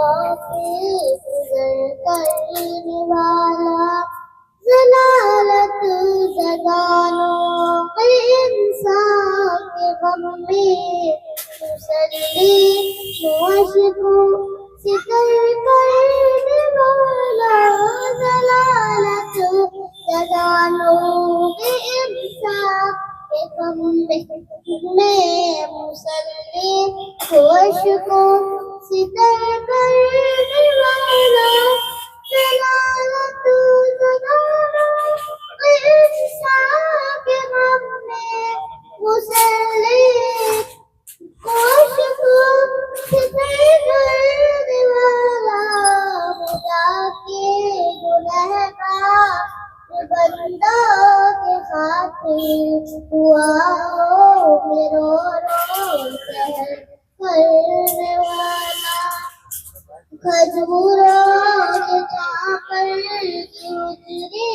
गुजर करने वाला जलालत जगानों के इंसान के गम में मुसल्ली मुआशिकों सितर करने वाला जलालत जगानों के इंसान के गम में मुसल्ली मुआशिकों सितर करने वाला जलालत जगानों के इंसान के गम में मुसल्ली मुआशिकों सितर करने वाला खुदा के गुनहगार बंदा के खातिर हुआ हो रो सहर करने वाला खजूरों के चापर की उतरी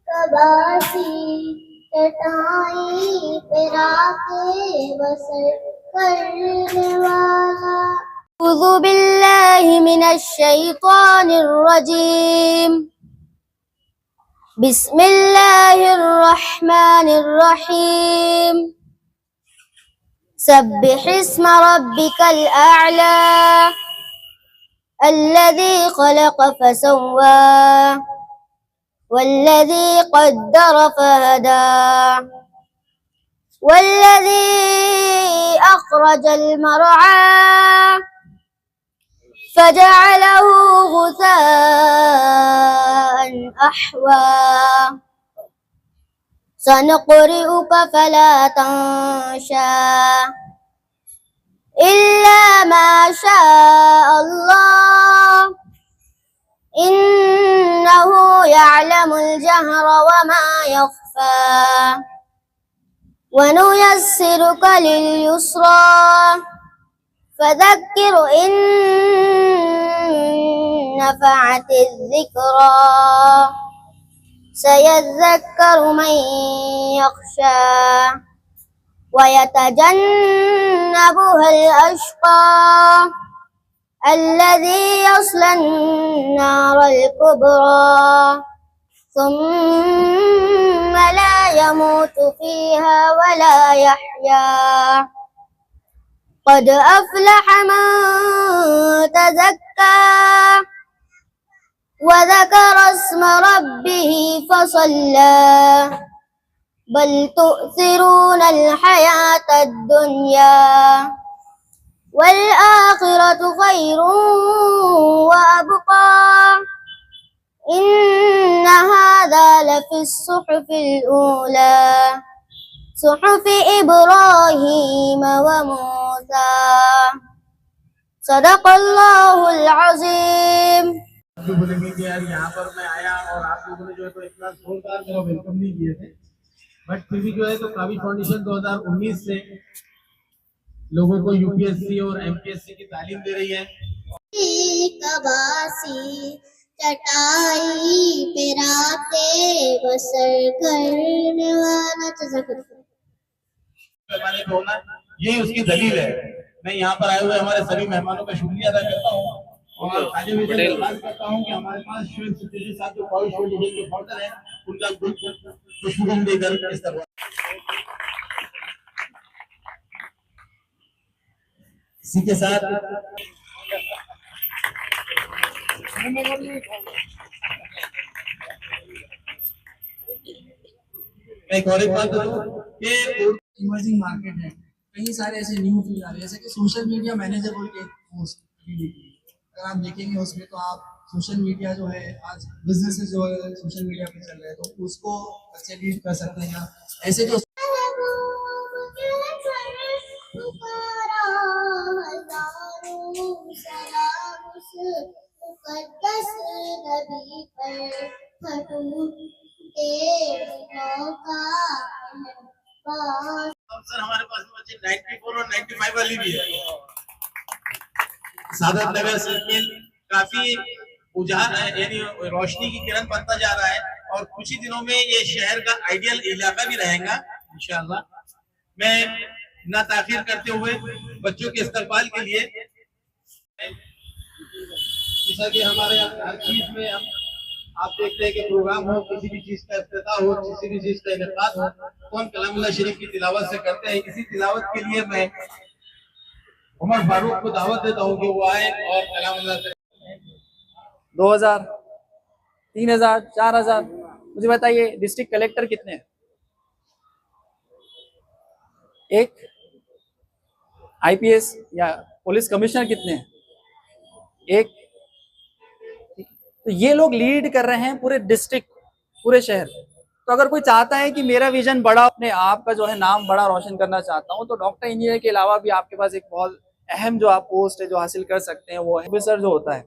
कबासी चटाई पे राखे बसर करने वाला। अऊज़ु बिल्लाहि मिनश शैतानिर रजीम। बिस्मिल्लाहिर रहमानिर रहीम। सब्बिह इस्म रब्बिकल अअला अल्लज़ी खलक़ फसव्वा वल्लज़ी क़द्दर फहदा वल्लज़ी अख़रजल मरआ फजअलहु गुसाअन अहवा सनुक़रिउक फला तंशा इल्ला मा शाअ अल्लाह इन्नहु यअलमुल जहर वमा यख़फ़ा वनुयस्सिरुक लिल-युस्रा फज़क्किर इन नफ़अतिज़ ज़िक्रा सयज़्ज़क्करु मन यख़शा वयतजन्नबुहल अश्क़ा अल्लज़ी यस्लन नारल कुब्रा सुम्म ला यमूतु फ़ीहा वला यहया क़द अफ़लह मन तज़क्का वज़कर अस्म रब्बिही फ़सल्ला बल तु'सिरूनल हयातद दुनिया वल आखिरतु खैरुन व अबक़ा इन्न हाज़ा लफ़िस सुहुफ़िल ऊला सुहुफ़ि इब्राहीम व मूसा सदक़ल्लाहुल अज़ीम। जो बोलेंगे कि यार यहाँ पर मैं आया और आप लोगों ने जो है तो इतना जोरदार मेरा वेलकम नहीं किए थे, बट फिर भी जो है तो काबिल फाउंडेशन 2019 से लोगों को यूपीएससी और एमपीएससी की तालीम दे रही है। कबासी चटाई पे राते बसर करने वाला पैमाने पे होना, यही उसकी दलील है। मैं यहाँ पर आए हुए हमारे सभी मेहमानों का शुक्रिया अदा करता हूँ और आज दरख्वास्त करता हूँ कि हमारे पास शिव सिद्धि साहब जो कॉलेज के फाउंडर हैं उनका खुशबू देकर इस तरह इसी के साथ एक और एक बात कि इमर्जिंग मार्केट है, कई सारे ऐसे न्यू फील्ड आ रहे हैं जैसे कि सोशल मीडिया मैनेजर बोल के पोस्ट। अगर आप देखेंगे उसमें तो आप सोशल मीडिया जो है आज बिजनेसेस जो है सोशल मीडिया पे चल रहे हैं तो उसको अच्छे लीड कर सकते हैं या ऐसे जो सर हमारे पास बच्चे 94 और 95 वाली भी है। सादत नगर सर्किल काफी उजाला है, यानी रोशनी की किरण बनता जा रहा है और कुछ ही दिनों में ये शहर का आइडियल इलाका भी रहेगा इंशाअल्लाह। मैं ना ताखिर करते हुए बच्चों के इस्तकबाल के लिए जैसा कि हमारे हर चीज में हम आप देखते हैं कि प्रोग्राम हो, किसी भी चीज का इफ्तिताह हो, किसी भी चीज का इनेकाद हो, तो हम कलामुल्लाह शरीफ की तिलावत से करते हैं। इसी तिलावत के लिए मैं उमर फारूक को दावत देता हूँ कि वो आए और कलामुल्लाह से 2000, 3000, 4000। मुझे बताइए डिस्ट्रिक्ट कलेक्टर कितने हैं? एक। आईपीएस या पुलिस कमिश्नर कितने हैं? एक। तो ये लोग लीड कर रहे हैं पूरे डिस्ट्रिक्ट, पूरे शहर। तो अगर कोई चाहता है कि मेरा विजन बड़ा, अपने आप का जो है नाम बड़ा रोशन करना चाहता हूँ, तो डॉक्टर इंजीनियर के अलावा भी आपके पास एक बहुत अहम जो आप पोस्ट है जो हासिल कर सकते हैं, वो ऑफिसर जो होता है।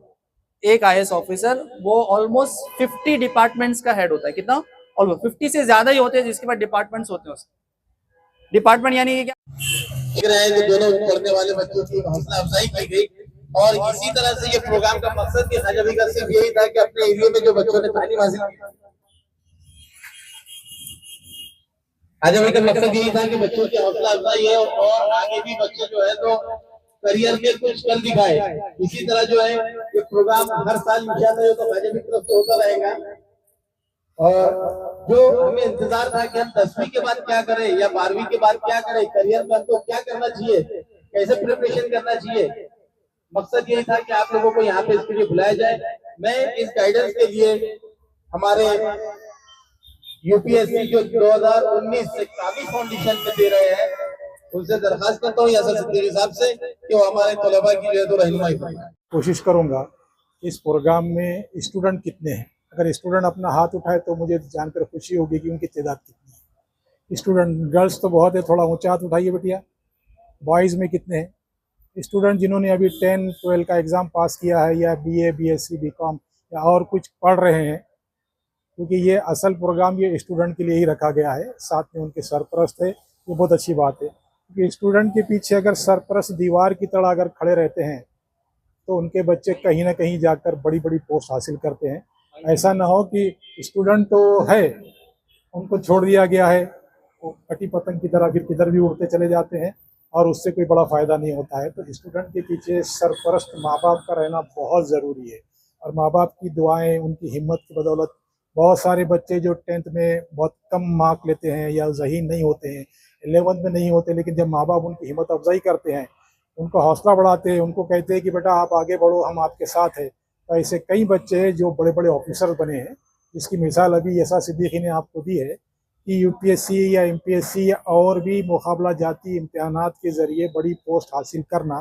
एक आईएएस ऑफिसर वो ऑलमोस्ट 50 डिपार्टमेंट्स का हेड होता है। कितना? ऑलमोस्ट 50 से ज्यादा ही होते हैं जिसके पास डिपार्टमेंट्स होते हैं। उसके डिपार्टमेंट यानी कि क्या? देख रहे हैं कि दोनों पढ़ने वाले बच्चों की हौसला अफजाई की गई। और इसी तरह से ये प्रोग्राम का मकसद भी हज अभी का सिर्फ यही था कि अपने एरिया में जो बच्चों ने तालीम हासिल की, हज अभी का मकसद यही था कि बच्चों की हौसला अफजाई है और आगे भी बच्चे जो है तो करियर में कुछ कर दिखाए। इसी तरह जो है ये प्रोग्राम हर साल इंशाअल्लाह तो हज अभी की तरफ से होता रहेगा। और जो हमें इंतजार था कि हम 10वीं के बाद क्या करें या 12वीं के बाद क्या करें, करियर में हमको क्या करना चाहिए, कैसे प्रिपरेशन करना चाहिए, मकसद यही था कि आप लोगों को यहाँ पे इसके लिए बुलाया जाए। मैं इस गाइडेंस के लिए हमारे यूपीएससी जो 2019 से काफी फाउंडेशन पे दे रहे हैं, उनसे दरखास्त करता हूँ यासर सिद्दीकी साहब से कि वो हमारे तलबा की जो है तो रहनुमाई करें। कोशिश करूंगा इस प्रोग्राम में स्टूडेंट कितने हैं। अगर स्टूडेंट अपना हाथ उठाए तो मुझे जानकर खुशी होगी कि उनकी तादाद कितनी है। स्टूडेंट गर्ल्स तो बहुत है, थोड़ा ऊंचा हाथ उठाइए बेटिया। बॉयज़ में कितने हैं? स्टूडेंट जिन्होंने अभी 10-12 का एग्ज़ाम पास किया है या बीए, बीएससी, बीकॉम या और कुछ पढ़ रहे हैं, क्योंकि ये असल प्रोग्राम ये स्टूडेंट के लिए ही रखा गया है। साथ में उनके सरपरस्त है, ये बहुत अच्छी बात है, क्योंकि स्टूडेंट के पीछे अगर सरपरस्त दीवार की तरह अगर खड़े रहते हैं तो उनके बच्चे कहीं ना कहीं जाकर बड़ी बड़ी पोस्ट हासिल करते हैं। ऐसा ना हो कि स्टूडेंट तो है, उनको छोड़ दिया गया है, वो कटी पतंग की तरह फिर किधर भी उड़ते चले जाते हैं और उससे कोई बड़ा फ़ायदा नहीं होता है। तो स्टूडेंट के पीछे सरपरस्त माँ बाप का रहना बहुत ज़रूरी है, और माँ बाप की दुआएं, उनकी हिम्मत की बदौलत बहुत सारे बच्चे जो 10th में बहुत कम मार्क लेते हैं या ज़हीन नहीं होते हैं, 11th में नहीं होते, लेकिन जब माँ बाप उनकी हिम्मत अफजाई करते हैं, उनको हौसला बढ़ाते हैं, उनको कहते हैं कि बेटा आप आगे बढ़ो, हम आपके साथ हैं, तो ऐसे कई बच्चे हैं जो बड़े बड़े ऑफिसर बने हैं। इसकी मिसाल अभी यासर सिद्दीकी ने आपको दी है कि यूपीएससी या एमपीएससी या और भी मुकाबला जाती इम्तिहानात के ज़रिए बड़ी पोस्ट हासिल करना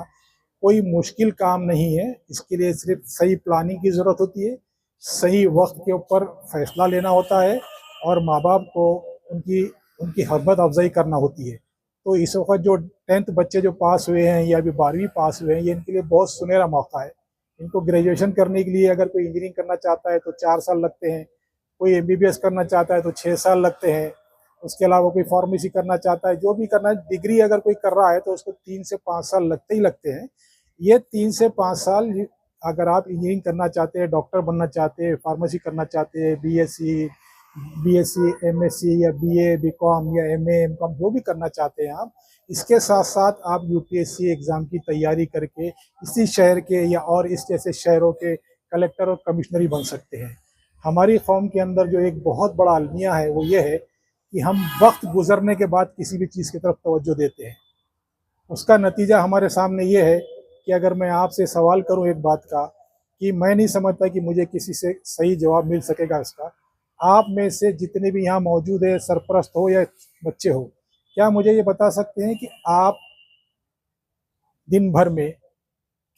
कोई मुश्किल काम नहीं है। इसके लिए सिर्फ सही प्लानिंग की ज़रूरत होती है, सही वक्त के ऊपर फैसला लेना होता है और माँ बाप को उनकी उनकी हिम्मत अफजाई करना होती है। तो इस वक्त जो 10th बच्चे जो पास हुए हैं या अभी 12वीं पास हुए हैं, ये इनके लिए बहुत सुनहरा मौका है। इनको ग्रेजुएशन करने के लिए अगर कोई इंजीनियरिंग करना चाहता है तो 4 साल लगते हैं, कोई एमबीबीएस करना चाहता है तो 6 साल लगते हैं, उसके अलावा कोई फार्मेसी करना चाहता है, जो भी करना है, डिग्री अगर कोई कर रहा है तो उसको 3 से 5 साल लगते ही लगते हैं। ये 3 से 5 साल अगर आप इंजीनियरिंग करना चाहते हैं, डॉक्टर बनना चाहते हैं, फार्मेसी करना चाहते हैं, बीएससी, एमएससी या बीए, बीकॉम या एमए, एमकॉम जो भी करना चाहते हैं आप, इसके साथ साथ आप यूपीएससी एग्ज़ाम की तैयारी करके इसी शहर के या और इस जैसे शहरों के कलेक्टर और कमिश्नरी बन सकते हैं। हमारी कौम के अंदर जो एक बहुत बड़ा अलमिया है वो ये है कि हम वक्त गुजरने के बाद किसी भी चीज़ की तरफ तवज्जो देते हैं। उसका नतीजा हमारे सामने ये है कि अगर मैं आपसे सवाल करूं एक बात का कि मैं नहीं समझता कि मुझे किसी से सही जवाब मिल सकेगा इसका, आप में से जितने भी यहाँ मौजूद है, सरपरस्त हो या बच्चे हो, क्या मुझे ये बता सकते हैं कि आप दिन भर में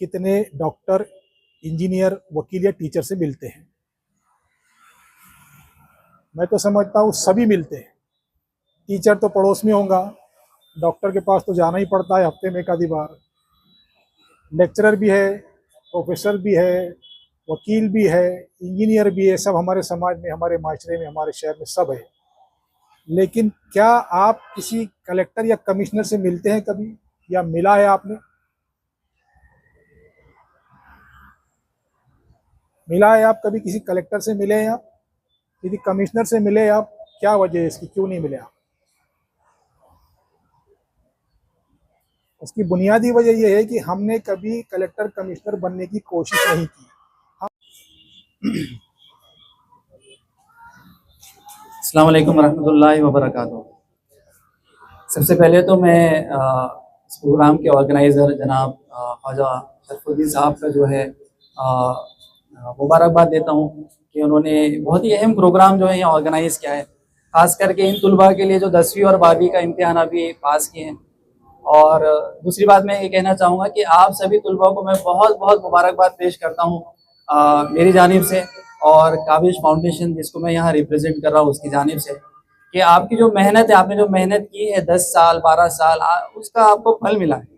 कितने डॉक्टर, इंजीनियर, वकील या टीचर से मिलते हैं? मैं तो समझता हूँ सभी मिलते हैं। टीचर तो पड़ोस में होगा, डॉक्टर के पास तो जाना ही पड़ता है हफ्ते में एक आधी बार, लेक्चरर भी है, प्रोफेसर भी है, वकील भी है, इंजीनियर भी है, सब हमारे समाज में, हमारे माशरे में, हमारे शहर में सब है। लेकिन क्या आप किसी कलेक्टर या कमिश्नर से मिलते हैं कभी, या मिला है आपने? मिला है आप कभी? किसी कलेक्टर से मिले हैं आप? किसी कमिश्नर से मिले आप? क्या वजह है इसकी, क्यों नहीं मिले आप? उसकी बुनियादी वजह यह है कि हमने कभी कलेक्टर कमिश्नर बनने की कोशिश नहीं की। अस्सलाम वालेकुम रहमतुल्लाहि व बरकातुहू। सबसे पहले तो मैं इस प्रोग्राम के ऑर्गेनाइज़र जनाब ख्वाजा शरफुद्दीन साहब का जो है मुबारकबाद देता हूँ कि उन्होंने बहुत ही अहम प्रोग्राम जो है यहाँ ऑर्गेनाइज़ किया है, ख़ास करके इन तुलबा के लिए जो 10वीं और 12वीं का इम्तिहान अभी पास किए हैं। और दूसरी बात मैं ये कहना चाहूँगा कि आप सभी तुलबा को मैं बहुत बहुत मुबारकबाद पेश करता हूँ मेरी जानिब से और काबिश फाउंडेशन जिसको मैं यहाँ रिप्रेजेंट कर रहा हूँ उसकी जानिब से, कि आपकी जो मेहनत है, आपने जो मेहनत की है 10 साल 12 साल उसका आपको फल मिला है।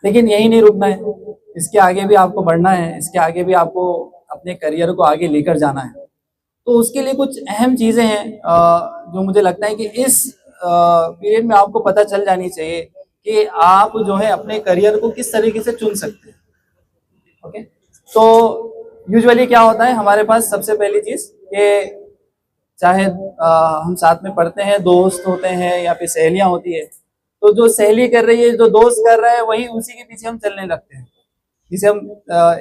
लेकिन यही नहीं रुकना है, इसके आगे भी आपको बढ़ना है, इसके आगे भी आपको अपने करियर को आगे लेकर जाना है। तो उसके लिए कुछ अहम चीज़ें हैं जो मुझे लगता है कि इस पीरियड में आपको पता चल जानी चाहिए कि आप जो है अपने करियर को किस तरीके से चुन सकते हैं। ओके, तो यूजुअली क्या होता है हमारे पास, सबसे पहली चीज़ कि चाहे हम साथ में पढ़ते हैं, दोस्त होते हैं या फिर सहेलियाँ होती है, तो जो सहेली कर रही है, जो दोस्त कर रहा है, वही उसी के पीछे हम चलने लगते हैं, जिसे हम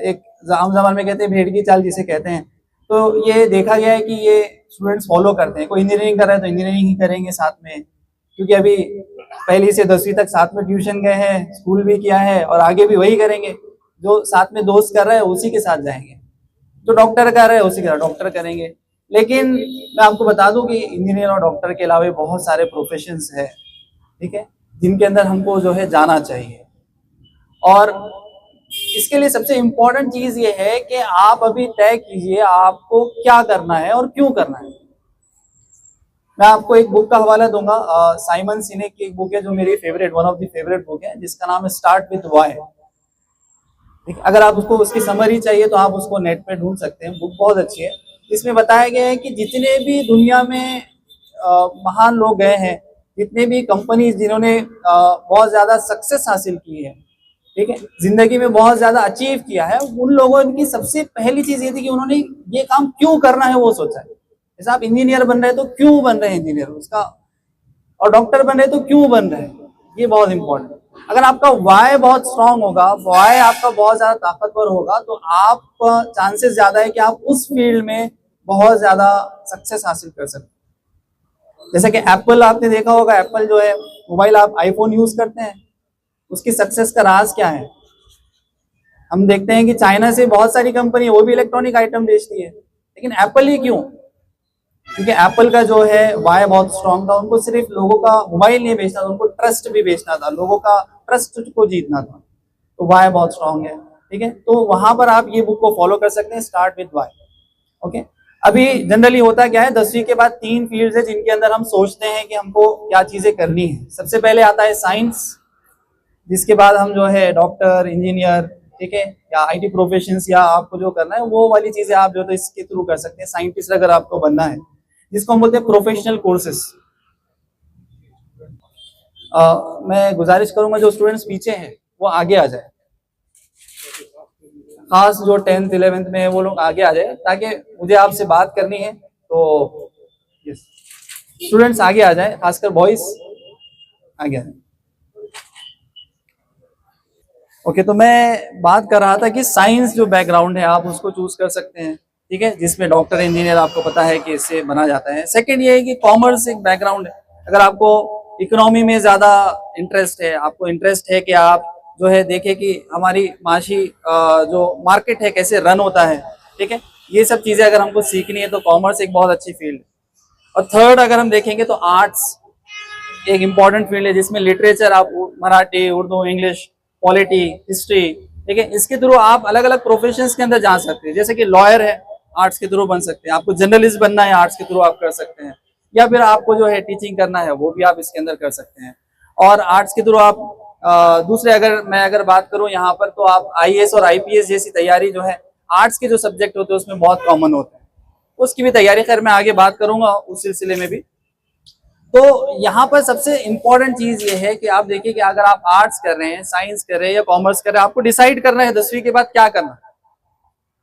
एक आम ज़बान में कहते हैं भेड़ की चाल जिसे कहते हैं। तो ये देखा गया है कि ये स्टूडेंट्स फॉलो करते हैं। कोई इंजीनियरिंग कर रहा है तो इंजीनियरिंग ही करेंगे साथ में, क्योंकि अभी पहली से 10वीं तक साथ में ट्यूशन गए हैं, स्कूल भी किया है और आगे भी वही करेंगे। जो साथ में दोस्त कर रहा है उसी के साथ जाएंगे, जो डॉक्टर कर रहा है उसी के साथ डॉक्टर करेंगे। लेकिन मैं आपको बता दूं कि इंजीनियर और डॉक्टर के अलावा बहुत सारे प्रोफेशंस हैं, ठीक है, जिनके अंदर हमको जो है जाना चाहिए। और इसके लिए सबसे इम्पोर्टेंट चीज़ ये है कि आप अभी तय कीजिए आपको क्या करना है और क्यों करना है। मैं आपको एक बुक का हवाला दूंगा, साइमन सिनेक की एक बुक है जो मेरी favourite, one of the favourite book है, जिसका नाम है स्टार्ट विद व्हाई। अगर आप उसको उसकी समरी चाहिए तो आप उसको नेट पे ढूंढ सकते हैं, बुक बहुत अच्छी है। इसमें बताया गया है कि जितने भी दुनिया में महान लोग गए हैं, जितने भी कंपनीज जिन्होंने बहुत ज़्यादा सक्सेस हासिल की है, ठीक है, जिंदगी में बहुत ज़्यादा अचीव किया है, उन लोगों की सबसे पहली चीज़ ये थी कि उन्होंने ये काम क्यों करना है वो सोचा है। जैसे आप इंजीनियर बन रहे हैं तो क्यों बन रहे हैं इंजीनियर उसका, और डॉक्टर बन रहे हैं तो क्यों बन रहे हैं, ये बहुत इंपॉर्टेंट। अगर आपका वाई बहुत स्ट्रांग होगा, वाई आपका बहुत ज़्यादा ताकतवर होगा, तो आप चांसेस ज़्यादा है कि आप उस फील्ड में बहुत ज़्यादा सक्सेस हासिल कर सकते हैं। जैसे कि एप्पल, आपने देखा होगा, एप्पल जो है मोबाइल, आप आईफोन यूज़ करते हैं, उसकी सक्सेस का राज क्या है? हम देखते हैं कि चाइना से बहुत सारी कंपनी वो भी इलेक्ट्रॉनिक आइटम बेचती है, लेकिन एप्पल ही क्यों? क्योंकि एप्पल का जो है वाई बहुत स्ट्रांग था, उनको सिर्फ लोगों का मोबाइल नहीं बेचना था, उनको ट्रस्ट भी बेचना था, लोगों का ट्रस्ट को जीतना था, तो वाई बहुत स्ट्रांग है, ठीक है। तो वहां पर आप ये बुक को फॉलो कर सकते हैं, स्टार्ट विद वाई। ओके, अभी जनरली होता क्या है, 10वीं के बाद 3 फील्ड्स है जिनके अंदर हम सोचते हैं कि हमको क्या चीजें करनी है। सबसे पहले आता है साइंस, जिसके बाद हम जो है डॉक्टर, इंजीनियर, ठीक है, या आईटी प्रोफेशंस, या आपको जो करना है वो वाली चीजें आप जो तो इसके थ्रू कर सकते हैं। साइंटिस्ट अगर आपको बनना है, जिसको हम बोलते हैं प्रोफेशनल कोर्सेस। मैं गुजारिश करूंगा जो स्टूडेंट्स पीछे हैं वो आगे आ जाए, खास जो 10th 11th में है वो लोग आगे आ जाए, ताकि मुझे आपसे बात करनी है। तो स्टूडेंट्स आगे आ जाए, खासकर बॉयज आगे आ जाए। ओके, तो मैं बात कर रहा था कि साइंस जो बैकग्राउंड है आप उसको चूज कर सकते हैं, ठीक है, जिसमें डॉक्टर, इंजीनियर आपको पता है कि इससे बना जाता है। सेकंड ये है कि कॉमर्स एक बैकग्राउंड है। अगर आपको इकोनॉमी में ज़्यादा इंटरेस्ट है, आपको इंटरेस्ट है कि आप जो है देखें कि हमारी माशी जो मार्केट है कैसे रन होता है, ठीक है, ये सब चीज़ें अगर हमको सीखनी है तो कॉमर्स एक बहुत अच्छी फील्ड है। और थर्ड अगर हम देखेंगे तो आर्ट्स एक इम्पॉर्टेंट फील्ड है, जिसमें लिटरेचर, आप Marathi, Urdu, English, polity, history, ठीक है, इसके थ्रू आप अलग अलग प्रोफेशंस के अंदर जा सकते हैं। जैसे कि लॉयर है, आर्ट्स के थ्रू बन सकते हैं, आपको जर्नलिस्ट बनना है, आर्ट्स के थ्रू आप कर सकते हैं, या फिर आपको जो है टीचिंग करना है वो भी आप इसके अंदर कर सकते हैं। और आर्ट्स के थ्रू आप दूसरे अगर बात करूं यहाँ पर, तो आप आईएएस और आईपीएस जैसी तैयारी जो है आर्ट्स के जो सब्जेक्ट होते हैं उसमें बहुत कॉमन होते हैं, उसकी भी तैयारी, खैर मैं आगे बात करूंगा उस सिलसिले में भी। तो यहाँ पर सबसे इम्पोर्टेंट चीज ये है कि आप देखिए कि अगर आप आर्ट्स कर रहे हैं, साइंस कर रहे हैं या कॉमर्स कर रहे हैं, आपको डिसाइड करना है 10वीं के बाद क्या करना है,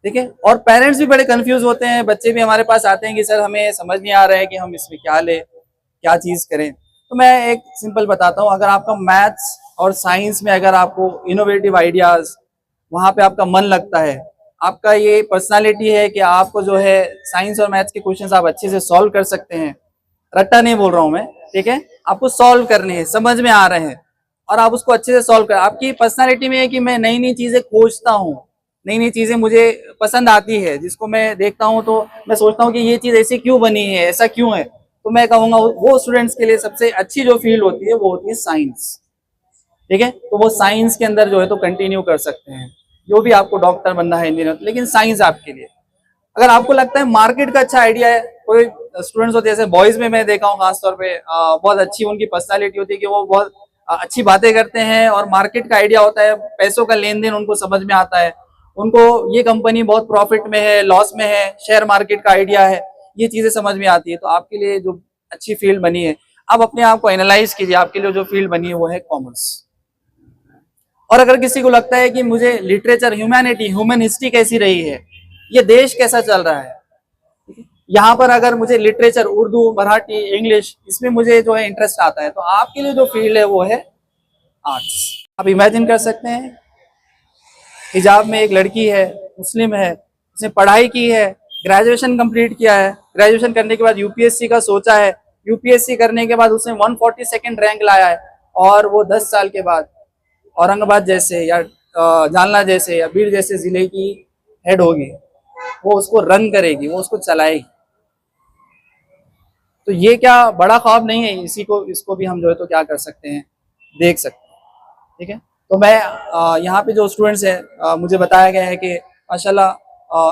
ठीक है। और पेरेंट्स भी बड़े कंफ्यूज होते हैं, बच्चे भी हमारे पास आते हैं कि सर हमें समझ नहीं आ रहा है कि हम इसमें क्या ले, क्या चीज करें। तो मैं एक सिंपल बताता हूँ, अगर आपका मैथ्स और साइंस में अगर आपको इनोवेटिव आइडियाज, वहाँ पे आपका मन लगता है, आपका ये पर्सनालिटी है कि आपको जो है साइंस और मैथ्स के क्वेश्चंस आप अच्छे से सॉल्व कर सकते हैं। रट्टा नहीं बोल रहा हूं मैं, ठीक है, आपको सॉल्व करने हैं, समझ में आ रहे हैं और आप उसको अच्छे से सॉल्व कर। आपकी पर्सनालिटी में है कि मैं नई नई चीजें खोजता हूँ, नई नई चीजें मुझे पसंद आती है, जिसको मैं देखता हूँ तो मैं सोचता हूँ कि ये चीज ऐसी क्यों बनी है, ऐसा क्यों है। तो मैं कहूँगा वो स्टूडेंट्स के लिए सबसे अच्छी जो फील्ड होती है वो होती है साइंस, ठीक है। तो वो साइंस के अंदर जो है तो कंटिन्यू कर सकते हैं, जो भी आपको डॉक्टर बनना है, इंजीनियर, लेकिन साइंस आपके लिए। अगर आपको लगता है मार्केट का अच्छा आइडिया है, कोई स्टूडेंट्स होते हैं जैसे बॉयज में मैं देखा हूँ खासतौर पे, बहुत अच्छी उनकी पर्सनालिटी होती है कि वो बहुत अच्छी बातें करते हैं और मार्केट का आइडिया होता है, पैसों का लेन देन उनको समझ में आता है, उनको ये कंपनी बहुत प्रॉफिट में है, लॉस में है, शेयर मार्केट का आइडिया है, ये चीजें समझ में आती है। तो आपके लिए जो अच्छी फील्ड बनी है, आप अपने आप को एनालाइज कीजिए, आपके लिए जो फील्ड बनी है वो है कॉमर्स। और अगर किसी को लगता है कि मुझे लिटरेचर, ह्यूमैनिटी, ह्यूमन हिस्ट्री कैसी रही है, ये देश कैसा चल रहा है, यहाँ पर अगर मुझे लिटरेचर, उर्दू, मराठी, इंग्लिश, इसमें मुझे जो है इंटरेस्ट आता है, तो आपके लिए जो फील्ड है वो है आर्ट्स। आप इमेजिन कर सकते हैं, हिजाब में एक लड़की है, मुस्लिम है, उसने पढ़ाई की है, ग्रेजुएशन कंप्लीट किया है, ग्रेजुएशन करने के बाद यूपीएससी का सोचा है, यूपीएससी करने के बाद उसने 142nd रैंक लाया है, और वो 10 साल के बाद औरंगाबाद जैसे या जालना जैसे या बीड़ जैसे जिले की हेड होगी, वो उसको रन करेगी, वो उसको चलाएगी। तो ये क्या बड़ा ख्वाब नहीं है, इसको भी हम जो है तो क्या कर सकते हैं, देख सकते हैं, ठीक है। तो मैं यहाँ पे जो स्टूडेंट्स हैं, मुझे बताया गया है कि माशाल्लाह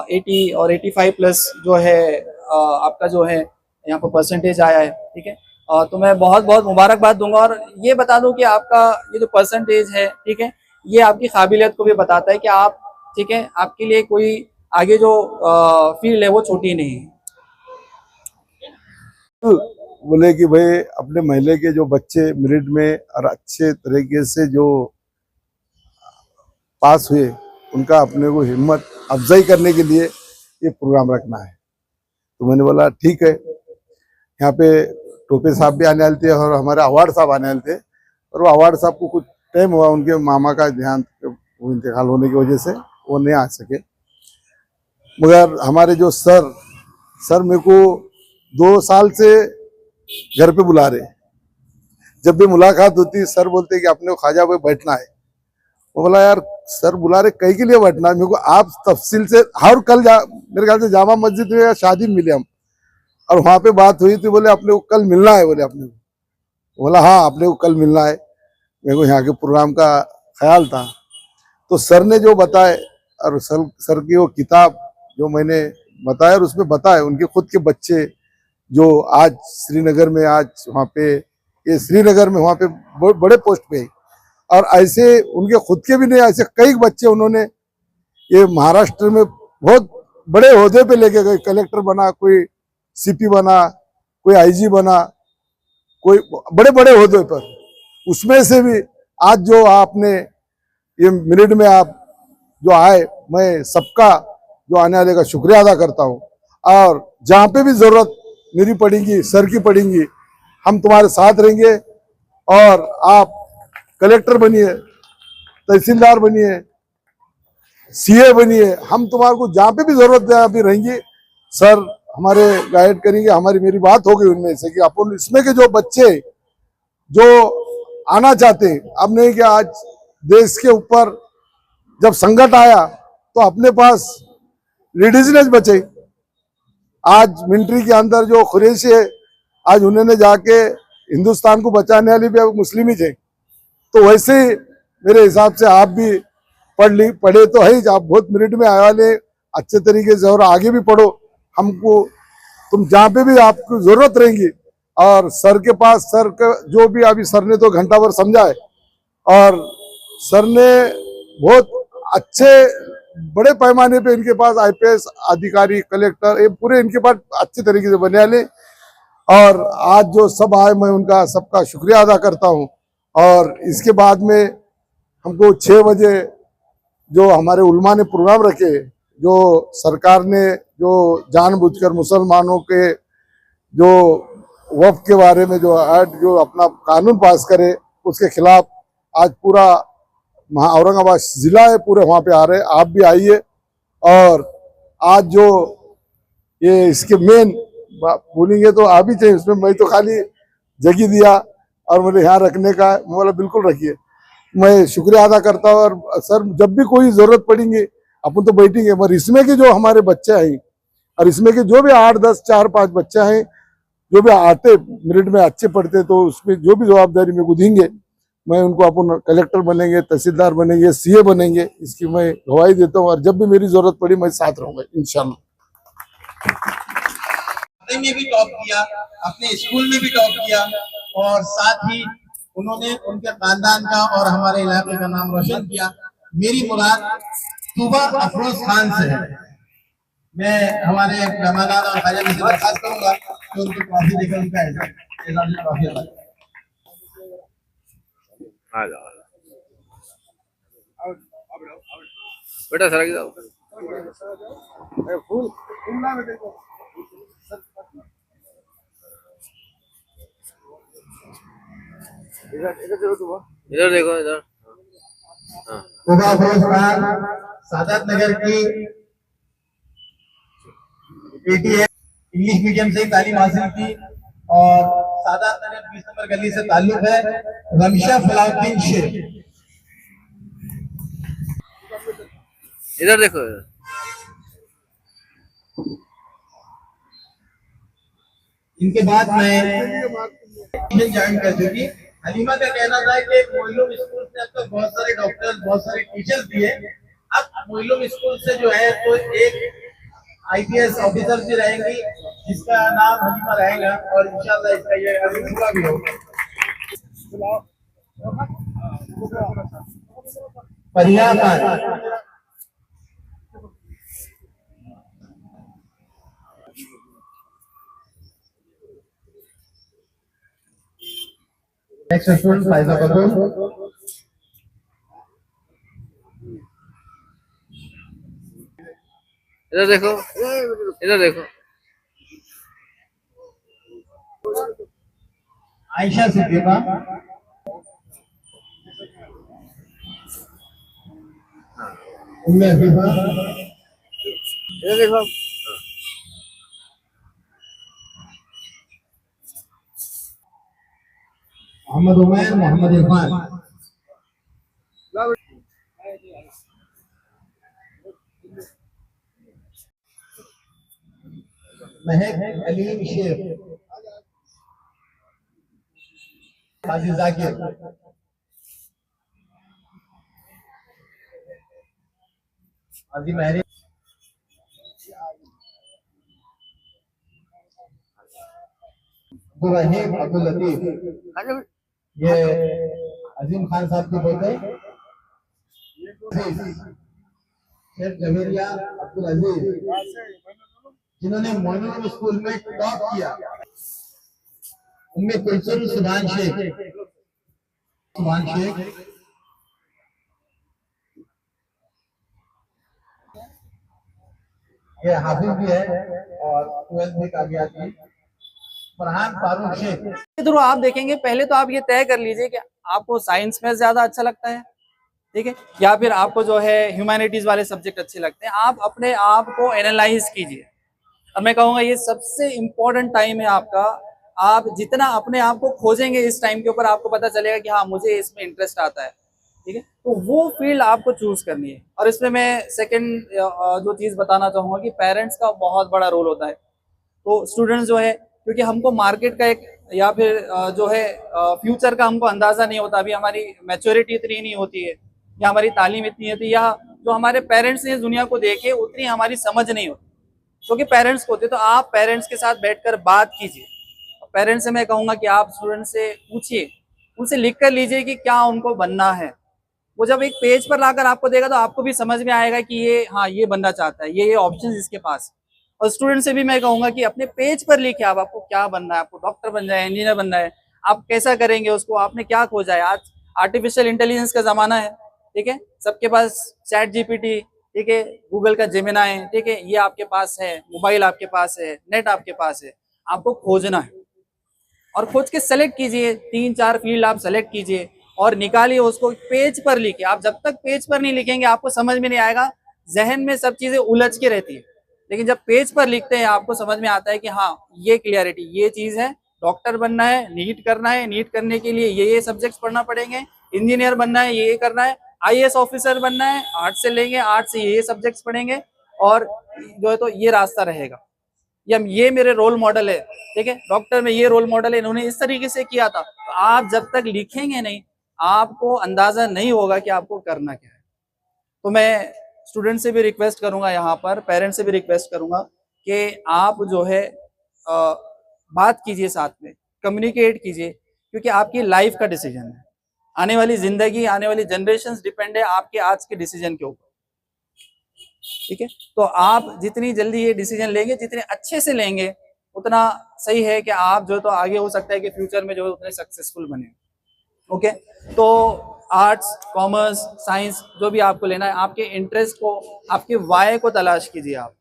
80 और 85 प्लस जो है आपका जो है यहाँ पर परसेंटेज आया है, ठीक है। तो मैं बहुत बहुत मुबारकबाद दूंगा और ये बता दूं कि आपका ये जो परसेंटेज है, ठीक है, ये आपकी काबिलियत को भी बताता है कि आप, ठीक है, आपके लिए कोई आगे जो फील्ड है वो छोटी नहीं है। बोले कि भाई अपने महल्ले के जो बच्चे मेरिट में और अच्छे तरीके से जो पास हुए, उनका अपने को हिम्मत अफजाई करने के लिए ये प्रोग्राम रखना है। तो मैंने बोला ठीक है। यहाँ पे टोपे साहब भी आने वाले थे और हमारे अवार्ड साहब आने वाले थे, और वो अवार्ड साहब को कुछ टाइम हुआ, उनके मामा का देहांत, इंतकाल होने की वजह से वो नहीं आ सके। मगर हमारे जो सर मेरे को 2 साल से घर पे बुला रहे, जब भी मुलाकात होती सर बोलते कि अपने को ख्वाजा भाई बैठना है। वो बोला यार सर बुला रहे, कहीं के लिए बैठना है, मेरे को आप तफसील से, हर कल मेरे ख्याल से जामा मस्जिद में या शादी में मिले हम, और वहाँ पे बात हुई थी, बोले अपने को कल मिलना है, बोले अपने को। बोला हाँ अपने को कल मिलना है, मेरे को यहाँ के प्रोग्राम का ख्याल था। तो सर ने जो बताए, और सर की वो किताब जो मैंने बताया, और उसमें बताया उनके खुद के बच्चे जो आज श्रीनगर में, आज वहाँ पे, ये श्रीनगर में वहाँ पे बड़े पोस्ट पे है, और ऐसे उनके खुद के भी नहीं, ऐसे कई बच्चे उन्होंने ये महाराष्ट्र में बहुत बड़े ओहदे पे लेके गए। कलेक्टर बना, कोई सीपी बना, कोई आईजी बना, कोई बड़े बड़े ओहदे पर। उसमें से भी आज जो आपने ये मिनट में आप जो आए, मैं सबका जो आने वाले का शुक्रिया अदा करता हूँ। और जहाँ पे भी जरूरत मेरी पड़ेगी, सर की पड़ेगी, हम तुम्हारे साथ रहेंगे। और आप कलेक्टर बनिए, तहसीलदार बनिए, सीए बनिए, हम तुम्हारे को जहाँ पे भी जरूरत है अभी रहेंगे, सर हमारे गाइड करेंगे। हमारी मेरी बात हो गई उनमें से कि अपन इसमें के जो बच्चे जो आना चाहते हैं, अब नहीं कि आज देश के ऊपर जब संकट आया तो अपने पास लेडीजनेस बचे। आज मिलिट्री के अंदर जो खुरेशी है, आज उन्होंने जाके हिंदुस्तान को बचाने वाली भी मुस्लिम ही थे। तो वैसे ही मेरे हिसाब से आप भी पढ़े तो है ही, आप बहुत मेरिट में आए वाले अच्छे तरीके से, और आगे भी पढ़ो। हमको तुम जहाँ पे भी आपको जरूरत रहेंगी, और सर के पास, सर का जो भी अभी सर ने तो घंटा भर समझा है, और सर ने बहुत अच्छे बड़े पैमाने पे इनके पास आईपीएस अधिकारी, कलेक्टर, ये पूरे इनके पास अच्छे तरीके से बने वाले। और आज जो सब आए, मैं उनका सबका शुक्रिया अदा करता हूँ। और इसके बाद में हमको 6 बजे जो हमारे उलमा ने प्रोग्राम रखे, जो सरकार ने जो जानबूझकर मुसलमानों के जो वक्फ के बारे में जो जो अपना कानून पास करे, उसके खिलाफ आज पूरा औरंगाबाद जिला है, पूरे वहाँ पे आ रहे हैं। आप भी आइए और आज जो ये इसके मेन बोलेंगे तो आप ही चाहिए इसमें, मैं तो खाली जगह दिया और मुझे यहाँ रखने का, मैं बोला बिल्कुल रखिए। मैं शुक्रिया अदा करता हूँ। और सर जब भी कोई जरूरत पड़ेंगे अपन तो बैठेंगे, मगर इसमें के जो हमारे बच्चे हैं और इसमें के जो भी 8, 10, 4, 5 बच्चे हैं जो भी आते मेरिट में अच्छे पढ़ते, तो उसमें जो भी जवाबदारी मेरे को देंगे मैं उनको अपन कलेक्टर बनेंगे, तहसीलदार बनेंगे, सीए बनेंगे, इसकी मैं गवाही देता हूँ। और जब भी मेरी जरूरत पड़ी मैं साथ रहूंगा इंशाल्लाह। में भी टॉप किया, अपने स्कूल में भी टॉप किया और साथ ही उन्होंने उनके खानदान का और हमारे इलाके का नाम रोशन किया। मेरी मुराद तूबा अफरोज खान से है। मैं हमारे मेहमान और खाजा से दरखास्त करूंगा कि उनको ट्रॉफी देकर उनका एजाज ट्रॉफी अदा करें। बेटा सर जाओ। इधर देखो इधर। तूबा अफरोज खान सादात नगर की बेटी है, इंग्लिश मीडियम से तालीम हासिल की और सादात नगर 20 नंबर गली से ताल्लुक है। रमशा फलाउद्दीन शेख, इधर देखो। इनके बाद मैं ज्वाइन कर चुकी। हलीमा का कहना था कि मोइलुम स्कूल से अब तक बहुत सारे डॉक्टर्स, बहुत सारे टीचर्स दिए। अब मोइलुम स्कूल से जो है तो एक आईपीएस ऑफिसर भी रहेंगी जिसका नाम हलीमा रहेगा और इंशाल्लाह इसका ये अभी पूरा भी होगा। परिया खान, नेक्स्ट स्टूडेंट फायजा बतूर, इधर देखो, इधर देखो। आयशा सिद्दीका, उम्मे हबीबा, इधर देखो। मोहम्मद उमैर, मोहम्मद इरफान, महक अलीम शेख, काजी जाकिर, काजी महरी, रहीम अब्दुल लतीफ, ये अजीम खान साहब के बेटे शेख जवेरिया अब्दुल अजीज, जिन्होंने मोइनुल स्कूल में टॉप किया। उम्मे कुलसुम सुभान शेख, ये हाफिज भी है और 12th भी कामयाब थी। फरहान फारूक शेख। थ्रू आप देखेंगे, पहले तो आप ये तय कर लीजिए कि आपको साइंस में ज्यादा अच्छा लगता है, ठीक है, या फिर आपको जो है ह्यूमैनिटीज वाले सब्जेक्ट अच्छे लगते हैं। आप अपने आप को एनालाइज कीजिए। और मैं कहूँगा ये सबसे इम्पोर्टेंट टाइम है आपका। आप जितना अपने आप को खोजेंगे इस टाइम के ऊपर, आपको पता चलेगा कि हाँ मुझे इसमें इंटरेस्ट आता है, ठीक है। तो वो फील्ड आपको चूज करनी है। और इसमें मैं सेकंड जो चीज़ बताना चाहूँगा कि पेरेंट्स का बहुत बड़ा रोल होता है। तो स्टूडेंट्स जो है, क्योंकि हमको मार्केट का एक या फिर जो है फ्यूचर का हमको अंदाज़ा नहीं होता, अभी हमारी मैच्योरिटी इतनी नहीं होती है या हमारी तालीम इतनी होती है, या जो हमारे पेरेंट्स ने इस दुनिया को देखे उतनी हमारी समझ नहीं होती, क्योंकि पेरेंट्स को होते। तो आप पेरेंट्स के साथ बैठकर बात कीजिए। पेरेंट्स से मैं कहूँगा कि आप स्टूडेंट से पूछिए, उनसे लिख कर लीजिए कि क्या उनको बनना है। वो जब एक पेज पर लाकर आपको देगा तो आपको भी समझ में आएगा कि ये हाँ ये बनना चाहता है, ये ऑप्शन इसके पास। और स्टूडेंट से भी मैं कहूँगा कि अपने पेज पर लिखे आप, आपको क्या बनना है, आपको डॉक्टर बन जाए, इंजीनियर बनना है, आप कैसा करेंगे उसको, आपने क्या खोजा है। आज आर्टिफिशियल इंटेलिजेंस का ज़माना है, ठीक है, सबके पास चैट जीपीटी, ठीक है, गूगल का जेमिनाई, ठीक है, ये आपके पास है, मोबाइल आपके पास है, नेट आपके पास है। आपको खोजना है और खोज के सेलेक्ट कीजिए। 3-4 फील्ड आप सेलेक्ट कीजिए और निकालिए उसको, पेज पर लिखिए। आप जब तक पेज पर नहीं लिखेंगे आपको समझ में नहीं आएगा जहन में सब चीजें उलझ के रहती है। लेकिन जब पेज पर लिखते हैं आपको समझ में आता है कि हाँ ये क्लियरिटी, ये चीज है, डॉक्टर बनना है, नीट करना है, नीट करने के लिए ये सब्जेक्ट्स पढ़ना पड़ेंगे, इंजीनियर बनना है, ये करना है, आईएएस ऑफिसर बनना है, आर्ट्स से लेंगे, आर्ट्स से ये सब्जेक्ट्स पढ़ेंगे, और जो है तो ये रास्ता रहेगा, या ये मेरे रोल मॉडल है, ठीक है, डॉक्टर में ये रोल मॉडल है, इन्होंने इस तरीके से किया था। तो आप जब तक लिखेंगे नहीं आपको अंदाजा नहीं होगा कि आपको करना क्या है। तो मैं स्टूडेंट से भी रिक्वेस्ट करूंगा, यहाँ पर पेरेंट्स से भी रिक्वेस्ट करूंगा कि आप जो है बात कीजिए, साथ में कम्युनिकेट कीजिए, क्योंकि आपकी लाइफ का डिसीजन है, आने वाली जिंदगी, आने वाली जनरेशंस डिपेंड है आपके आज के डिसीजन के ऊपर, ठीक है। तो आप जितनी जल्दी ये डिसीजन लेंगे, जितने अच्छे से लेंगे, उतना सही है कि आप जो तो आगे हो सकता है कि फ्यूचर में जो उतने सक्सेसफुल बने। ओके, तो आर्ट्स, कॉमर्स, साइंस जो भी आपको लेना है, आपके इंटरेस्ट को, आपके वाय को तलाश कीजिए आप।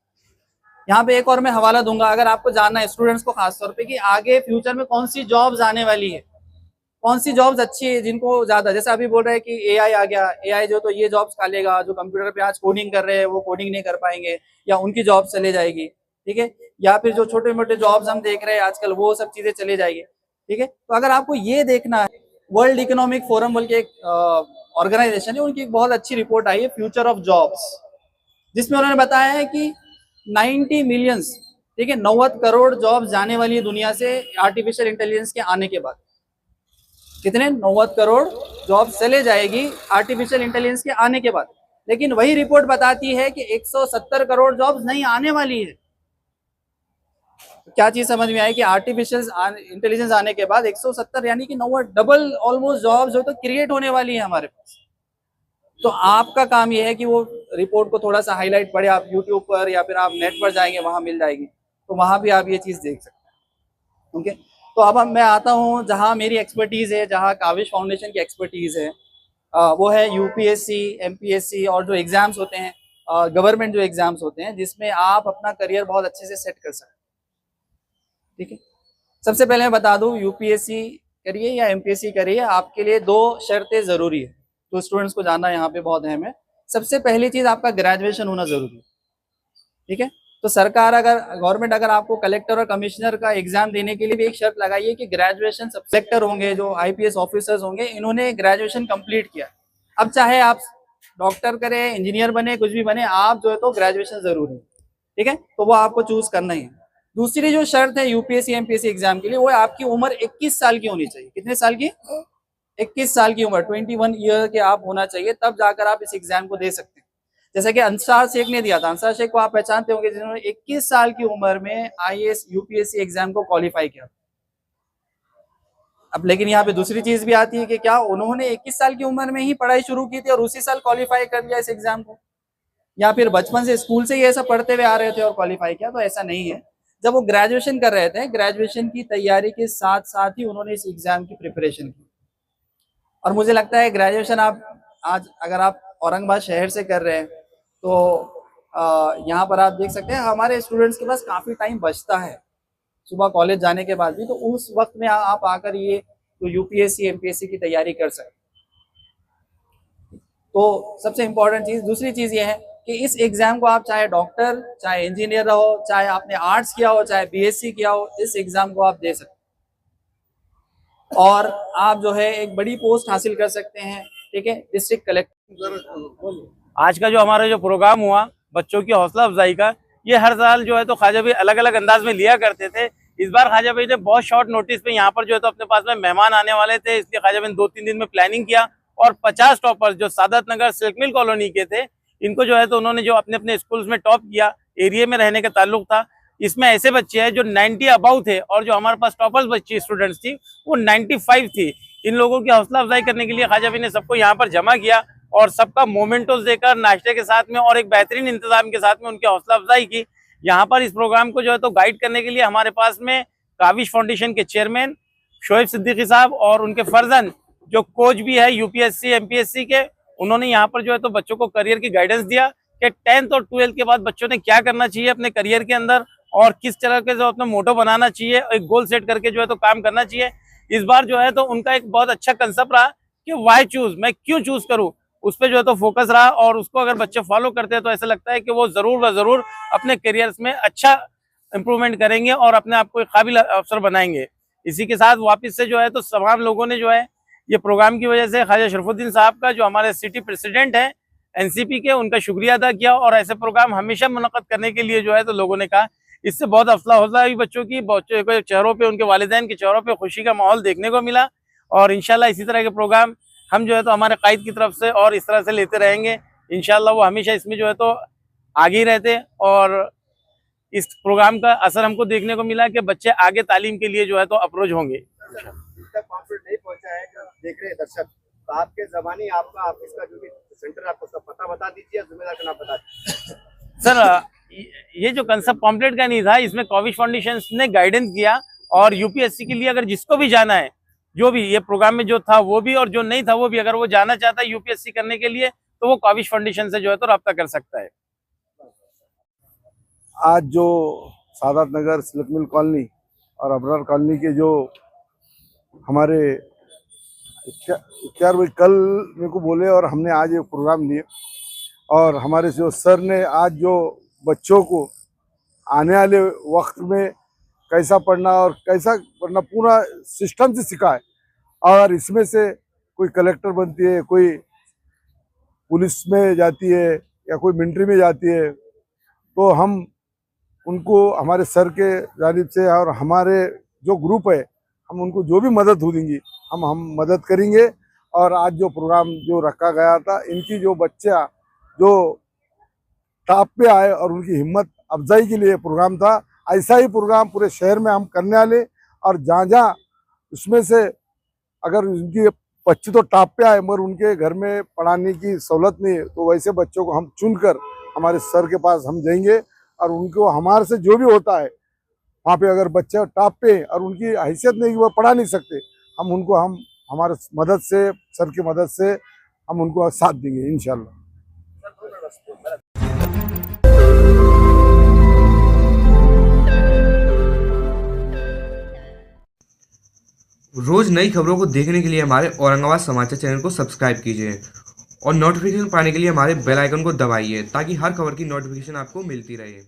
यहाँ पे एक और मैं हवाला दूंगा, अगर आपको जानना है स्टूडेंट्स को खासतौर पे कि आगे फ्यूचर में कौन सी जॉब्स आने वाली है, कौन सी जॉब्स अच्छी है, जिनको ज्यादा, जैसे अभी बोल रहे हैं कि एआई आ गया, एआई जो तो ये जॉब्स खा लेगा, जो कंप्यूटर पे आज कोडिंग कर रहे हैं वो कोडिंग नहीं कर पाएंगे या उनकी जॉब चले जाएगी, ठीक है, या फिर जो छोटे मोटे जॉब्स हम देख रहे हैं आजकल वो सब चीजें चले जाएगी, ठीक है। तो अगर आपको ये देखना है, वर्ल्ड इकोनॉमिक फोरम बोल के एक ऑर्गेनाइजेशन है, उनकी एक बहुत अच्छी रिपोर्ट आई है, फ्यूचर ऑफ जॉब्स, जिसमें उन्होंने बताया है कि 90 मिलियंस, ठीक है, 90 करोड़ जॉब जाने वाली है दुनिया से आर्टिफिशियल इंटेलिजेंस के आने के बाद। कितने? 90 करोड़ जॉब चले जाएगी आर्टिफिशियल इंटेलिजेंस के आने के बाद। लेकिन वही रिपोर्ट बताती है कि 170 करोड़ जॉब्स नहीं आने वाली है। तो क्या चीज समझ में आई कि आर्टिफिशियल इंटेलिजेंस आने के बाद 170 यानी कि 90 डबल ऑलमोस्ट जॉब्स जो तो क्रिएट होने वाली है हमारे पास। तो आपका काम यह है कि वो रिपोर्ट को थोड़ा सा हाईलाइट पढ़े, आप यूट्यूब पर या फिर आप नेट पर जाएंगे, वहां मिल जाएगी, तो वहां भी आप ये चीज देख सकते हैं। ओके, तो अब मैं आता हूँ जहाँ मेरी एक्सपर्टीज है, जहाँ काविश फाउंडेशन की एक्सपर्टीज है, वो है यूपीएससी, एमपीएससी और जो एग्जाम्स होते हैं, गवर्नमेंट जो एग्जाम्स होते हैं, जिसमें आप अपना करियर बहुत अच्छे से सेट कर सकते हैं, ठीक है। सबसे पहले मैं बता दूं, यूपीएससी करिए या एमपीएससी करिए, आपके लिए 2 शर्तें जरूरी है, तो स्टूडेंट्स को जानना यहाँ पे बहुत अहम है। सबसे पहली चीज आपका ग्रेजुएशन होना जरूरी है, ठीक है। तो सरकार गवर्नमेंट अगर आपको कलेक्टर और कमिश्नर का एग्जाम देने के लिए भी एक शर्त लगाई है कि ग्रेजुएशन, सब कलेक्टर होंगे, जो आईपीएस ऑफिसर्स होंगे, इन्होंने ग्रेजुएशन कंप्लीट किया। अब चाहे आप डॉक्टर करें, इंजीनियर बने, कुछ भी बने, आप जो है तो ग्रेजुएशन जरूरी है, ठीक है, तो वो आपको चूज करना ही है। दूसरी जो शर्त है यूपीएससी एमपीएससी एग्जाम के लिए, वो आपकी उम्र 21 साल की होनी चाहिए। कितने साल की? 21 साल की उम्र, 21 ईयर के आप होना चाहिए, तब जाकर आप इस एग्जाम को दे सकते हैं। जैसे कि अंसार शेख ने दिया था, अंसार शेख को आप पहचानते होंगे, जिन्होंने 21 साल की उम्र में आईएएस यूपीएससी एग्जाम को क्वालिफाई किया। अब लेकिन यहाँ पे दूसरी चीज भी आती है कि क्या उन्होंने 21 साल की उम्र में ही पढ़ाई शुरू की थी और उसी साल क्वालिफाई कर लिया इस एग्जाम को, या फिर बचपन से स्कूल से ही ऐसा पढ़ते हुए आ रहे थे और क्वालिफाई किया? तो ऐसा नहीं है। जब वो ग्रेजुएशन कर रहे थे, ग्रेजुएशन की तैयारी के साथ साथ ही उन्होंने इस एग्जाम की प्रिपरेशन की। और मुझे लगता है ग्रेजुएशन आप आज अगर आप औरंगाबाद शहर से कर रहे हैं तो यहाँ पर आप देख सकते हैं हमारे स्टूडेंट्स के पास काफ़ी टाइम बचता है सुबह कॉलेज जाने के बाद भी, तो उस वक्त में आप आकर ये तो यूपीएससी एमपीएससी की तैयारी कर सकते हैं। तो सबसे इम्पोर्टेंट चीज़, दूसरी चीज़ ये है कि इस एग्ज़ाम को आप चाहे डॉक्टर, चाहे इंजीनियर रहो, चाहे आपने आर्ट्स किया हो, चाहे बीएससी किया हो, इस एग्ज़ाम को आप दे सकते हैं और आप जो है एक बड़ी पोस्ट हासिल कर सकते हैं, ठीक है, डिस्ट्रिक्ट कलेक्टर। आज का जो हमारा जो प्रोग्राम हुआ बच्चों की हौसला अफजाई का, ये हर साल जो है तो ख्वाजा भाई अलग अलग अंदाज में लिया करते थे। इस बार ख्वाजा भाई ने बहुत शॉर्ट नोटिस पे यहाँ पर जो है तो अपने पास में मेहमान आने वाले थे, इसलिए ख्वाजा भाई ने 2-3 दिन में प्लानिंग किया और 50 टॉपर्स जो सादत नगर सिल्क मिल कॉलोनी के थे, इनको जो है तो उन्होंने जो अपने अपने स्कूल्स में टॉप किया, एरिया में रहने का ताल्लुक था। इसमें ऐसे बच्चे हैं जो 90 अबाउ थे और जो हमारे पास टॉपर्स बच्ची स्टूडेंट्स थी वो 95 थी। इन लोगों की हौसला अफजाई करने के लिए ख्वाजा भाई ने सबको यहाँ पर जमा किया और सबका मोमेंटोस देकर नाश्ते के साथ में और एक बेहतरीन इंतजाम के साथ में उनकी हौसला अफजाई की। यहाँ पर इस प्रोग्राम को जो है तो गाइड करने के लिए हमारे पास में काविश फाउंडेशन के चेयरमैन शोएब सिद्दीकी साहब और उनके फर्जन जो कोच भी है यूपीएससी एमपीएससी के, उन्होंने यहाँ पर जो है तो बच्चों को करियर की गाइडेंस दिया कि 10th और 12th के बाद बच्चों ने क्या करना चाहिए अपने करियर के अंदर और किस तरह के जो अपना मोटो बनाना चाहिए, एक गोल सेट करके जो है तो काम करना चाहिए। इस बार जो है तो उनका एक बहुत अच्छा कंसेप्ट रहा कि वाई चूज, मैं क्यों चूज करूँ। उस पर जो है तो फोकस रहा और उसको अगर बच्चे फॉलो करते हैं तो ऐसा लगता है कि वो जरूर व जरूर अपने करियर्स में अच्छा इंप्रूवमेंट करेंगे और अपने आप को एक काबिल अफसर बनाएंगे। इसी के साथ वापस से जो है तो तमाम लोगों ने जो है ये प्रोग्राम की वजह से ख्वाजा शरफुद्दीन साहब का, जो हमारे सिटी प्रेसिडेंट हैं एनसीपी के, उनका शुक्रिया अदा किया और ऐसे प्रोग्राम हमेशा मुनक़्क़द करने के लिए जो है तो लोगों ने कहा। इससे बहुत हौसला हुई बच्चों के चेहरों पे, उनके वालिदैन के चेहरों पे खुशी का माहौल देखने को मिला। और इंशाल्लाह इसी तरह के प्रोग्राम हम जो है तो हमारे कायद की तरफ से और इस तरह से लेते रहेंगे। इंशाल्लाह वो हमेशा इसमें जो है तो आगे ही रहते। और इस प्रोग्राम का असर हमको देखने को मिला कि बच्चे आगे तालीम के लिए जो है तो अप्रोच होंगे। तक पॉम्पलेट नहीं पहुंचा है, जो देख रहे हैं दर्शक, तो आपके ज़बानी आपका ऑफिस का जो भी सेंटर आपको उसका पता बता दीजिए, जिम्मेदार का नाम बता दीजिए। सर ये जो कंसेप्ट पॉम्पलेट का नहीं था, इसमें कॉविश फाउंडेशन ने गाइडेंस किया और यूपीएससी के लिए अगर जिसको भी जाना है, जो भी ये प्रोग्राम में जो था वो भी और जो नहीं था वो भी, अगर वो जाना चाहता है यूपीएससी करने के लिए तो वो कॉविश फाउंडेशन से जो है तो रब्ता कर सकता है। आज जो Sadat Nagar, silk mill colony और अबरार कॉलोनी के जो हमारे इख्तियार भाई कल मेरे को बोले और हमने आज ये प्रोग्राम लिए और हमारे जो सर ने आज जो बच्चों को आने वाले वक्त में कैसा पढ़ना और कैसा पढ़ना पूरा सिस्टम से सिखाए। और इसमें से कोई कलेक्टर बनती है, कोई पुलिस में जाती है या कोई मिलिट्री में जाती है, तो हम उनको हमारे सर के जानिब से और हमारे जो ग्रुप है हम उनको जो भी मदद हो देंगी हम मदद करेंगे। और आज जो प्रोग्राम जो रखा गया था, इनकी जो बच्चा जो टॉप पे आए और उनकी हिम्मत अफजाई के लिए प्रोग्राम था, ऐसा ही प्रोग्राम पूरे शहर में हम करने वाले। और जहाँ उसमें से अगर उनकी बच्चे तो टॉप पे आए मगर उनके घर में पढ़ाने की सहूलत नहीं है, तो वैसे बच्चों को हम चुनकर हमारे सर के पास हम जाएंगे और उनको हमारे से जो भी होता है वहाँ पे अगर बच्चे टॉप पे और उनकी हैसियत नहीं, वो पढ़ा नहीं सकते, हम उनको हमारे मदद से, सर की मदद से हम उनको साथ देंगे इंशाल्लाह। रोज नई खबरों को देखने के लिए हमारे औरंगाबाद समाचार चैनल को सब्सक्राइब कीजिए और नोटिफिकेशन पाने के लिए हमारे बेल आइकन को दबाइए ताकि हर खबर की नोटिफिकेशन आपको मिलती रहे।